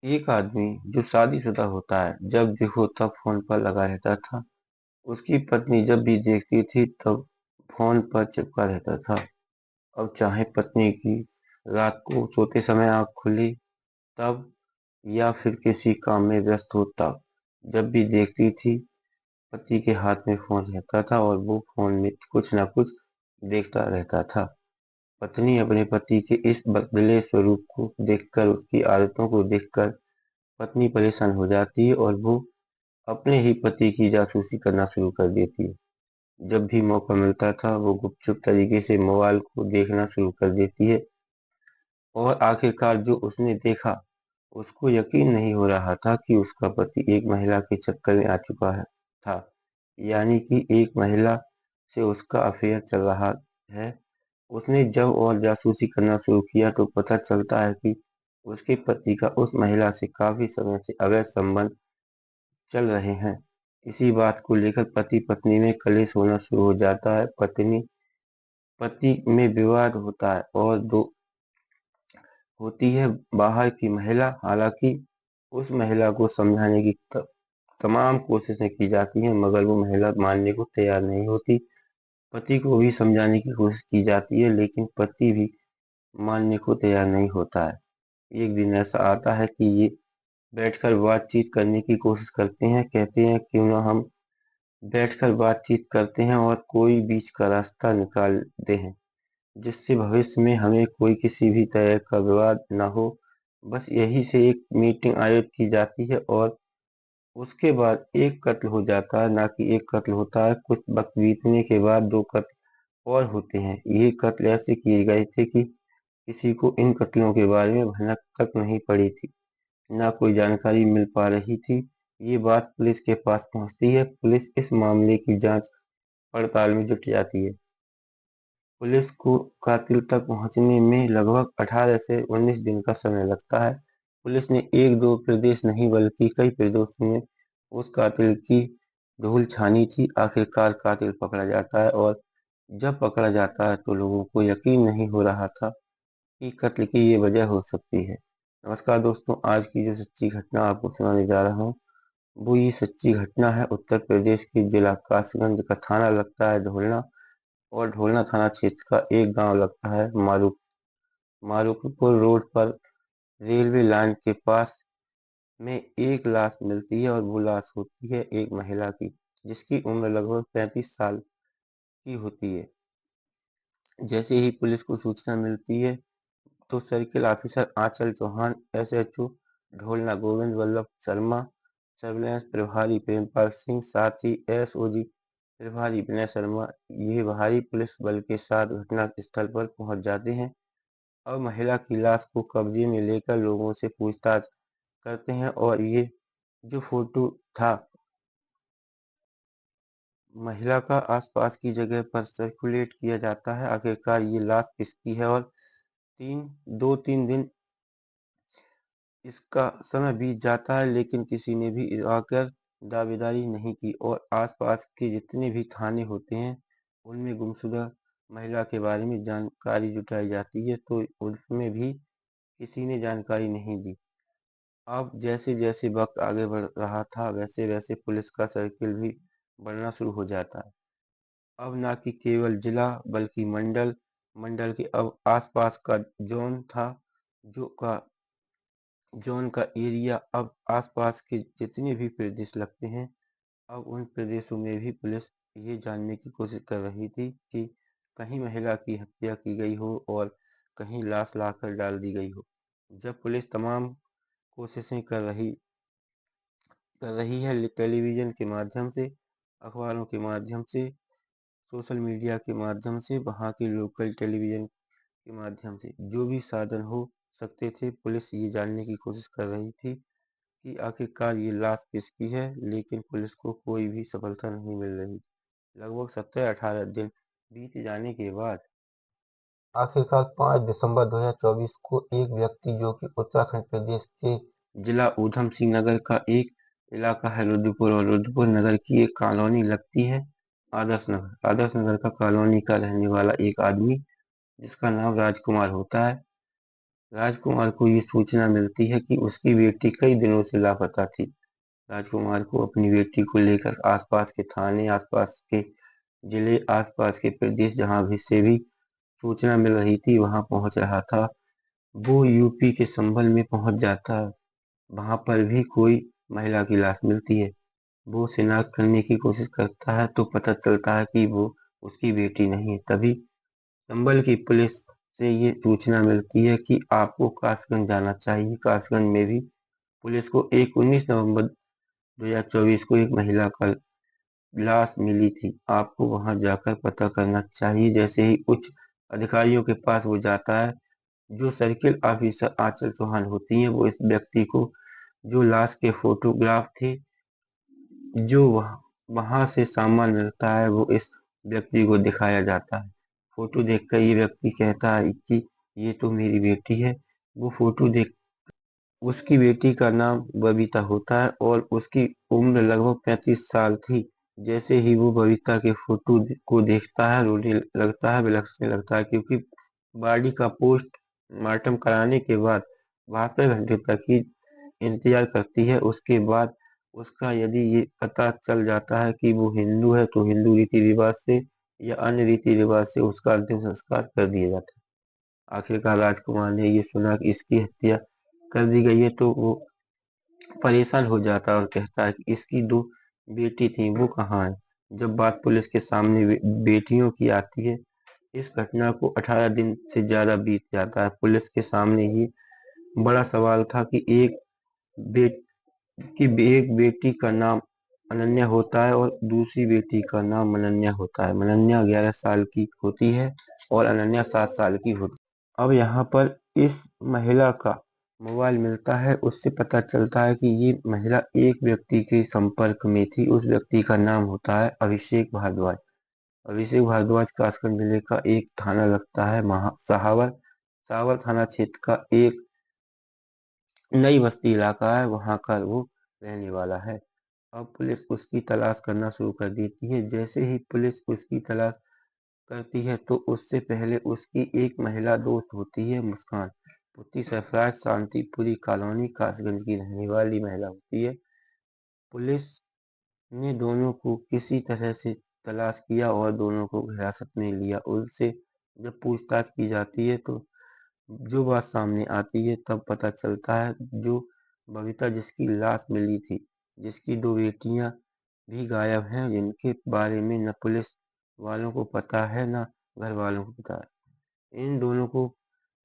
एक आदमी जो शादीशुदा होता है, जब देखो तब फोन पर लगा रहता था। उसकी पत्नी जब भी देखती थी तब फोन पर चिपका रहता था। अब चाहे पत्नी की रात को सोते समय आंख खुली तब या फिर किसी काम में व्यस्त हो तब, जब भी देखती थी पति के हाथ में फोन रहता था और वो फोन में कुछ न कुछ देखता रहता था। पत्नी अपने पति के इस बदले स्वरूप को देखकर, उसकी आदतों को देखकर पत्नी परेशान हो जाती है और वो अपने ही पति की जासूसी करना शुरू कर देती है। जब भी मौका मिलता था वो गुपचुप तरीके से मोबाइल को देखना शुरू कर देती है और आखिरकार जो उसने देखा उसको यकीन नहीं हो रहा था कि उसका पति एक महिला के चक्कर में आ चुका था। यानी कि एक महिला से उसका अफेयर चल रहा है। उसने जब और जासूसी करना शुरू किया तो पता चलता है कि उसके पति का उस महिला से काफी समय से अवैध संबंध चल रहे हैं। इसी बात को लेकर पति पत्नी में कलेश होना शुरू हो जाता है। पत्नी पति में विवाद होता है और दो होती है बाहर की महिला। हालांकि उस महिला को समझाने की तमाम कोशिशें की जाती हैं मगर वो महिला मानने को तैयार नहीं होती। पति को भी समझाने की कोशिश की जाती है लेकिन पति भी मानने को तैयार नहीं होता है। एक दिन ऐसा आता है कि ये बैठकर बातचीत करने की कोशिश करते हैं। कहते हैं क्यों ना हम बैठकर बातचीत करते हैं और कोई बीच का रास्ता निकालते हैं जिससे भविष्य में हमें कोई किसी भी तरह का विवाद ना हो। बस यही से एक मीटिंग आयोजित की जाती है और उसके बाद एक कत्ल हो जाता है। ना कि एक कत्ल होता है, कुछ वक्त बीतने के बाद दो कत्ल और होते हैं। ये कत्ल ऐसे किए गए थे कि किसी को इन कत्लों के बारे में भनक तक नहीं पड़ी थी, ना कोई जानकारी मिल पा रही थी। ये बात पुलिस के पास पहुंचती है। पुलिस इस मामले की जांच पड़ताल में जुट जाती है। पुलिस को कातिल तक पहुंचने में लगभग 18 से 19 दिन का समय लगता है। पुलिस ने एक दो प्रदेश नहीं बल्कि कई प्रदेशों में उस कातिल की धूल छानी थी। आखिरकार कातिल पकड़ा जाता है और जब पकड़ा जाता है तो लोगों को यकीन नहीं हो रहा था कि कत्ल की ये वजह हो सकती है। नमस्कार दोस्तों, आज की जो सच्ची घटना आपको सुनाने जा रहा हूँ वो ये सच्ची घटना है उत्तर प्रदेश के जिला कासगंज का। थाना लगता है ढोलना और ढोलना थाना क्षेत्र का एक गांव लगता है मारूपुर रोड पर रेलवे लाइन के पास में एक लाश मिलती है और वो लाश होती है एक महिला की जिसकी उम्र लगभग 35 साल की होती है। जैसे ही पुलिस को सूचना मिलती है तो सर्किल ऑफिसर आंचल चौहान, एसएचओ ढोलना गोविंद वल्लभ शर्मा, सर्विलांस प्रभारी प्रेमपाल सिंह, साथ ही एसओजी प्रभारी विनय शर्मा, ये भारी पुलिस बल के साथ घटना स्थल पर पहुंच जाते हैं और महिला की लाश को कब्जे में लेकर लोगों से पूछताछ करते हैं। और ये जो फोटो था महिला का आसपास की जगह पर सर्कुलेट किया जाता है। आखिरकार ये लाश किसकी है और 2-3 दिन इसका समय बीत जाता है लेकिन किसी ने भी आकर दावेदारी नहीं की और आसपास के जितने भी थाने होते हैं उनमें गुमशुदा महिला के बारे में जानकारी जुटाई जाती है तो उसमें भी किसी ने जानकारी नहीं दी। अब जैसे जैसे वक्त आगे बढ़ रहा था वैसे वैसे पुलिस का सर्किल भी बढ़ना शुरू हो जाता है। अब ना कि केवल जिला बल्कि मंडल मंडल के अब आसपास का जोन था जो का जोन का एरिया। अब आसपास के जितने भी प्रदेश लगते हैं अब उन प्रदेशों में भी पुलिस ये जानने की कोशिश कर रही थी कि कहीं महिला की हत्या की गई हो और कहीं लाश लाकर डाल दी गई हो। जब पुलिस तमाम कोशिशें कर रही है टेलीविजन के माध्यम से, अखबारों के माध्यम से, सोशल मीडिया के माध्यम से, वहाँ के लोकल टेलीविजन के माध्यम से, जो भी साधन हो सकते थे पुलिस ये जानने की कोशिश कर रही थी कि आखिरकार ये लाश किसकी है। लेकिन पुलिस को कोई भी सफलता नहीं मिल रही। लगभग 17-18 दिन बीत जाने के बाद आखिरकार 5 दिसंबर 2024 को एक व्यक्ति जो कि उत्तराखंड प्रदेश के जिला ऊधम सिंह नगर का एक इलाका है रुद्रपुर, और रुद्रपुर नगर की एक कॉलोनी लगती है आदर्श नगर का कॉलोनी का रहने वाला एक आदमी जिसका नाम राजकुमार होता है। राजकुमार को ये सूचना मिलती है कि उसकी बेटी कई दिनों से लापता थी। राजकुमार को अपनी बेटी को लेकर आसपास के थाने, आसपास के जिले, आसपास के प्रदेश जहां भी से भी सूचना मिल रही थी वहां पहुंच रहा था। वो यूपी के संभल में पहुंच जाता है। वहां पर भी कोई महिला की लाश मिलती है। वो शिनाख्त करने की कोशिश करता है तो पता चलता है कि वो उसकी बेटी नहीं है। तभी संभल की पुलिस से ये सूचना मिलती है कि आपको कासगंज जाना चाहिए। कासगंज में भी पुलिस को 19 नवंबर 2024 को एक महिला का लाश मिली थी। आपको वहां जाकर पता करना चाहिए। जैसे ही उच्च अधिकारियों के पास वो जाता है, जो सर्किल ऑफिसर आंचल चौहान होती हैं, वो इस व्यक्ति को, जो लाश के फोटोग्राफ थे, जो वहां से सामान मिलता है, वो इस व्यक्ति को दिखाया जाता है। फोटो देखकर ये व्यक्ति कहता है कि ये तो मेरी बेटी है। वो फोटो देख उसकी बेटी का नाम बबीता होता है और उसकी उम्र लगभग 35 साल थी। जैसे ही वो बबीता के फोटो को देखता है, रोने लगता है, बिलखने लगता है, क्योंकि बॉडी का पोस्टमार्टम कराने के बाद 72 घंटे तक ही इंतजार करती है। उसके बाद उसका यदि ये पता चल जाता है कि वो हिंदू है तो हिंदू रीति रिवाज से या अन्य रीति रिवाज से उसका अंतिम संस्कार कर दिया जाता है। आखिरकार राजकुमार ने ये सुना कि इसकी हत्या कर दी गई है तो वो परेशान हो जाता है और कहता है कि इसकी दो बेटी थी, वो कहाँ है। जब बात पुलिस के सामने बेटियों की आती है, इस घटना को 18 दिन से ज्यादा बीत जाता है। पुलिस के सामने ये बड़ा सवाल था कि बे, एक बेटी का नाम अनन्या होता है और दूसरी बेटी का नाम अनन्या होता है। अनन्या 11 साल की होती है और अनन्या 7 साल की होती है। अब यहाँ पर इस महिला का मोबाइल मिलता है। उससे पता चलता है कि ये महिला एक व्यक्ति के संपर्क में थी। उस व्यक्ति का नाम होता है अभिषेक भारद्वाज। अभिषेक भारद्वाज कासगंज जिले का एक थाना लगता है सहावर। सहावर थाना क्षेत्र का एक नई बस्ती इलाका है, वहां का वो रहने वाला है। अब पुलिस उसकी तलाश करना शुरू कर देती है। जैसे ही पुलिस उसकी तलाश करती है तो उससे पहले उसकी एक महिला दोस्त होती है, मुस्कान। पुत्री सरफराज शांतिपुरी कॉलोनी कासगंज की रहने वाली महिला होती है। पुलिस ने दोनों को किसी तरह से तलाश किया और दोनों को हिरासत में लिया। उनसे जब पूछताछ की जाती है तो जो बात सामने आती है तब पता चलता है, जो बबीता जिसकी लाश मिली थी, जिसकी दो बेटियां भी गायब हैं, जिनके बारे में न पुलिस वालों को पता है न घर वालों को पता है। इन दोनों को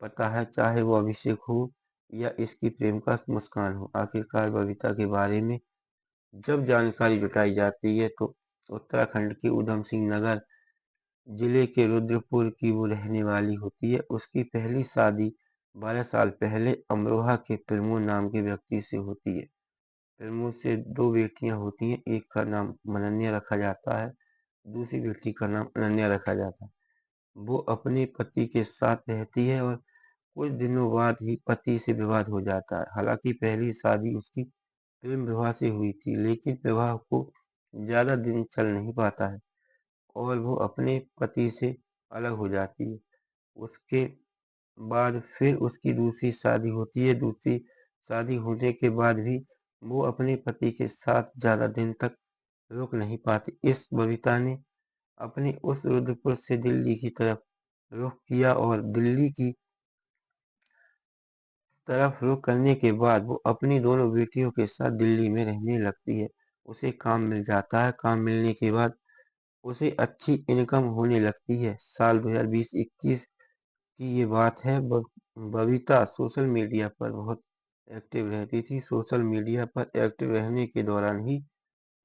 पता है, चाहे वो अभिषेक हो या इसकी प्रेमिका मुस्कान हो। आखिरकार बबीता के बारे में जब जानकारी जुटाई जाती है तो उत्तराखंड के उधम सिंह नगर जिले के रुद्रपुर की वो रहने वाली होती है। उसकी पहली शादी 12 साल पहले अमरोहा के प्रमोद नाम के व्यक्ति से होती है। प्रमोद से दो बेटियां होती हैं, एक का नाम मनन्या रखा जाता है, दूसरी बेटी का नाम अनन्या रखा जाता है। वो अपने पति के साथ रहती है और कुछ दिनों बाद ही पति से विवाद हो जाता है। हालांकि पहली शादी उसकी प्रेम विवाह से हुई थी, लेकिन विवाह को ज्यादा दिन चल नहीं पाता है और वो अपने पति से अलग हो जाती है। उसके बाद फिर उसकी दूसरी शादी होती है। दूसरी शादी होने के बाद भी वो अपने पति के साथ ज्यादा दिन तक रुक नहीं पाती। इस बबीता ने अपने उस रुद्रपुर से दिल्ली की तरफ रुख किया और दिल्ली की तरफ रुख करने के बाद वो अपनी दोनों बेटियों के साथ दिल्ली में रहने लगती है। उसे काम मिल जाता है। काम मिलने के बाद उसे अच्छी इनकम होने लगती है। साल 2020-21 की ये बात है। बबीता सोशल मीडिया पर बहुत एक्टिव रहती थी। सोशल मीडिया पर एक्टिव रहने के दौरान ही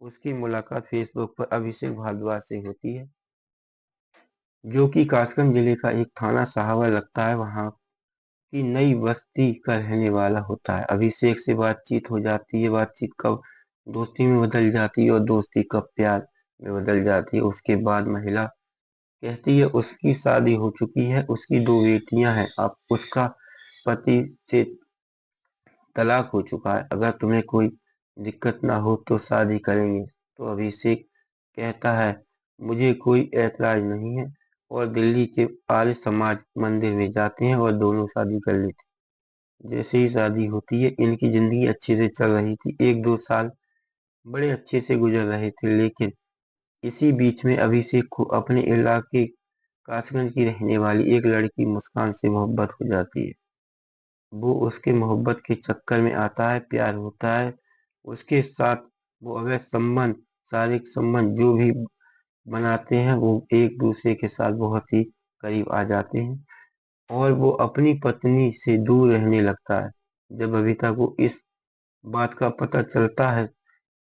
उसकी मुलाकात फेसबुक पर अभिषेक भारद्वाज से होती है, जो कि कासगंज जिले का एक थाना सहावर लगता है, वहाँ की नई बस्ती का रहने वाला होता है। अभिषेक से बातचीत हो जाती है। बातचीत कब दोस्ती में बदल जाती है और दोस्ती कब प्यार में बदल जाती है। उसके बाद महिला कहती है उसकी शादी हो चुकी है, उसकी दो बेटियां हैं, अब उसका पति से तलाक हो चुका है। अगर तुम्हें कोई दिक्कत ना हो तो शादी करेंगे। तो अभिषेक कहता है मुझे कोई ऐतराज नहीं है और दिल्ली के आर्य समाज मंदिर में जाते हैं और दोनों शादी कर लेते हैं। जैसे ही शादी होती है, इनकी जिंदगी अच्छे से चल रही थी। 1-2 साल बड़े अच्छे से गुजर रहे थे, लेकिन इसी बीच में अभिषेक को अपने इलाके कासगंज की रहने वाली एक लड़की मुस्कान से मोहब्बत हो जाती है। वो उसके मोहब्बत के चक्कर में आता है, प्यार होता है उसके साथ। वो अवैध संबंध, शारीरिक संबंध जो भी बनाते हैं, वो एक दूसरे के साथ बहुत ही करीब आ जाते हैं और वो अपनी पत्नी से दूर रहने लगता है। जब बबीता को इस बात का पता चलता है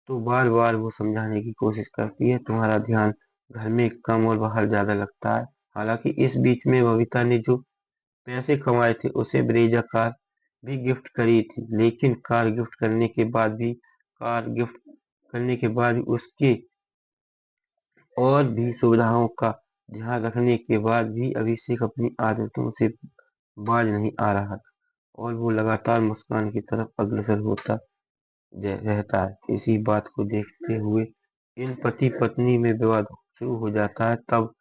तो बार बार वो समझाने की कोशिश करती है, तुम्हारा ध्यान घर में कम और बाहर ज्यादा लगता है। हालांकि इस बीच में बबीता ने जो पैसे कमाए थे उसे ब्रेजा कार भी गिफ्ट करी थी, लेकिन कार गिफ्ट करने के बाद भी उसके और भी सुविधाओं का ध्यान रखने के बाद भी अभिषेक अपनी आदतों से बाज नहीं आ रहा था और वो लगातार मुस्कान की तरफ अग्रसर होता रहता है। इसी बात को देखते हुए इन पति पत्नी में विवाद शुरू हो जाता है। तब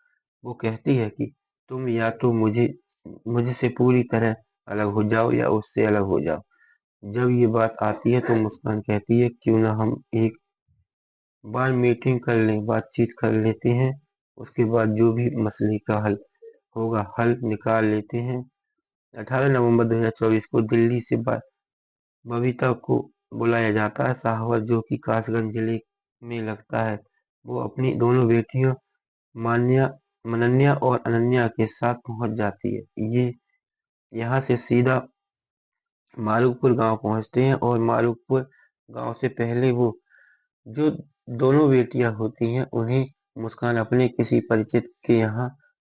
वो कहती है कि तुम या तो मुझसे पूरी तरह अलग हो जाओ या उससे अलग हो जाओ। जब ये बात आती है तो मुस्कान कहती है, क्यों ना हम एक बार मीटिंग कर लें, बातचीत कर लेते हैं, उसके बाद जो भी मसले का हल होगा हल निकाल लेते हैं। 18 नवंबर 2024 को दिल्ली से बबीता को बुलाया जाता है सहावर, जो कि कासगंज जिले में लगता है। वो अपनी दोनों बेटियों मान्या मनन्या और अनन्या के साथ पहुंच जाती है। ये यहाँ से सीधा मारूपुर गांव पहुंचते हैं और मारूपुर गांव से पहले वो जो दोनों बेटियां होती हैं उन्हें मुस्कान अपने किसी परिचित के यहाँ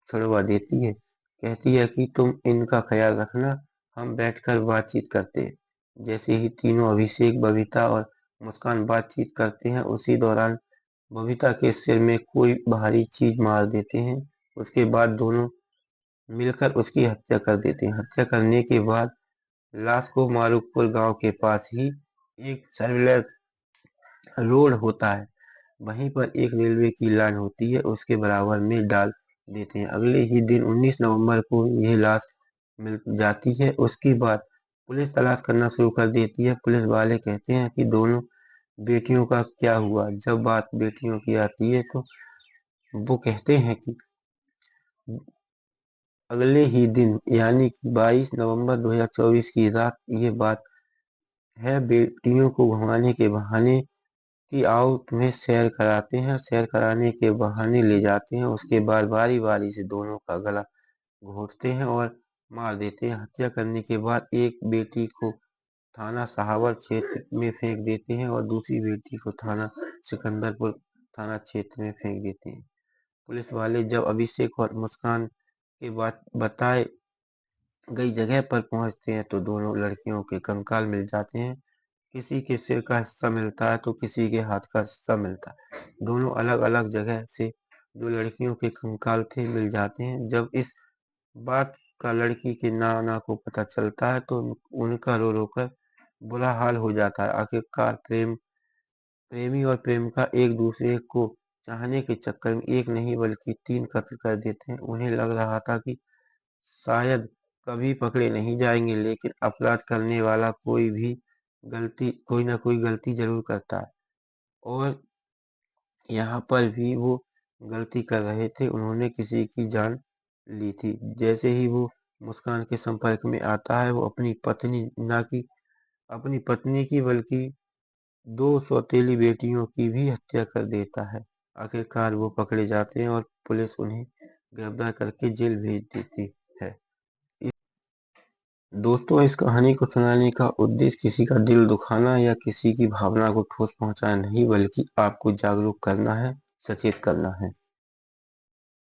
छुड़वा देती है। कहती है कि तुम इनका ख्याल रखना, हम बैठकर बातचीत करते हैं। जैसे ही तीनों अभिषेक, बबीता और मुस्कान बातचीत करते हैं, उसी दौरान बबीता के सिर में कोई भारी चीज मार देते हैं। उसके बाद दोनों मिलकर उसकी हत्या कर देते हैं। हत्या करने के बाद लाश को मारूपुर गांव के पास ही एक सर्विलेंस रोड होता है, वहीं पर एक रेलवे की लाइन होती है, उसके बराबर में डाल देते हैं। अगले ही दिन 19 नवंबर को यह लाश मिल जाती है। उसके बाद पुलिस तलाश करना शुरू कर देती है। पुलिस वाले कहते हैं कि दोनों बेटियों का क्या हुआ। जब बात बेटियों की आती है तो वो कहते हैं कि अगले ही दिन यानी कि 22 नवंबर 2024 की रात ये बात है, बेटियों को घुमाने के बहाने कि आओ तुम्हें सैर कराते हैं, सैर कराने के बहाने ले जाते हैं। उसके बाद बारी बारी से दोनों का गला घोंटते हैं और मार देते हैं। हत्या करने के बाद एक बेटी को थाना सहावर क्षेत्र में फेंक देते हैं और दूसरी बेटी को थाना सिकंदरपुर थाना क्षेत्र में फेंक देते हैं। पुलिस वाले जब अभिषेक और मुस्कान के बाद बताए गई जगह पर पहुंचते हैं तो दोनों लड़कियों के कंकाल मिल जाते हैं। किसी के सिर का हिस्सा मिलता है तो किसी के हाथ का हिस्सा मिलता है। दोनों अलग अलग जगह से जो लड़कियों के कंकाल थे मिल जाते हैं। जब इस बात का लड़की के नाना को पता चलता है तो उनका रो रो कर बुरा हाल हो जाता है। आखिरकार प्रेमी और प्रेमिका एक दूसरे को चाहने के चक्कर में एक नहीं बल्कि 3 कत्ल कर देते हैं। उन्हें लग रहा था कि शायद कभी पकड़े नहीं जाएंगे, लेकिन अपराध करने वाला कोई ना कोई गलती जरूर करता है और यहाँ पर भी वो गलती कर रहे थे। उन्होंने किसी की जान ली थी। जैसे ही वो मुस्कान के संपर्क में आता है, वो अपनी पत्नी की बल्कि 2 सौतेली बेटियों की भी हत्या कर देता है। आखिरकार वो पकड़े जाते हैं और पुलिस उन्हें गिरफ्तार करके जेल भेज देती है। दोस्तों, इस कहानी को सुनाने का उद्देश्य किसी का दिल दुखाना या किसी की भावना को ठोस पहुंचाना नहीं, बल्कि आपको जागरूक करना है, सचेत करना है।